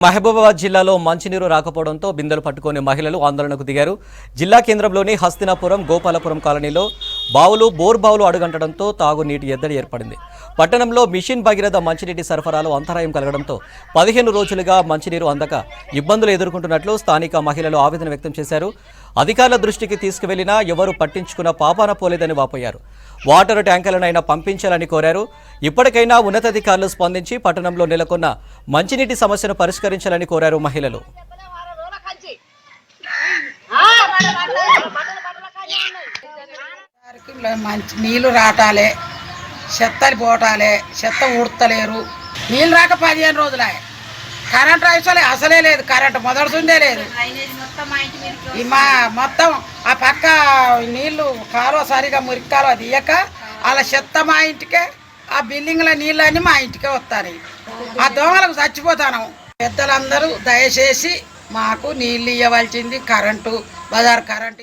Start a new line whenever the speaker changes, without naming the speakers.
మహబూబాబాద్ జిల్లాలో మంచినీరు రాకపోవడంతో బిందెలు పట్టుకుని మహిళలు ఆందోళనకు దిగారు. జిల్లా కేంద్రంలోని హస్తినాపురం, గోపాలపురం కాలనీలో బోర్ బావులు అడుగంటడంతో తాగునీటి ఎద్దడి ఏర్పడింది. పట్టణంలో మిషన్ భగీరథ మంచినీటి సరఫరాలో అంతరాయం కలగడంతో 15 రోజులుగా మంచినీరు అందక ఇబ్బందులు ఎదుర్కొంటున్నట్లు స్థానిక మహిళలు ఆవేదన వ్యక్తం చేశారు. అధికారుల దృష్టికి తీసుకువెళ్లినా ఎవరూ పట్టించుకున్న పాపాన పోలేదని వాపోయారు. వాటర్ ట్యాంకర్లనైనా పంపించాలని కోరారు. ఇప్పటికైనా ఉన్నతాధికారులు స్పందించి పట్టణంలో నెలకొన్న మంచినీటి సమస్యను పరిష్కరించాలని కోరారు మహిళలు.
మంచి నీళ్లు రాటాలే, చెత్తలు పోటాలే, చెత్త ఊడతలేరు. నీళ్ళు రాక 15 రోజులే. కరెంట్ అసలే లేదు, కరెంట్ మొదలుతుండే లేదు. మొత్తం ఆ పక్క నీళ్లు కాలువ సరిగా మురికి కాలువ తీయక అలా చెత్త మా ఇంటికే, ఆ బిల్డింగ్ల నీళ్ళన్నీ మా ఇంటికే వస్తాయి. ఆ దోమలకు చచ్చిపోతాను. పెద్దలందరూ దయచేసి మాకు నీళ్ళు ఇవ్వవలసింది, బజార్ కరెంటు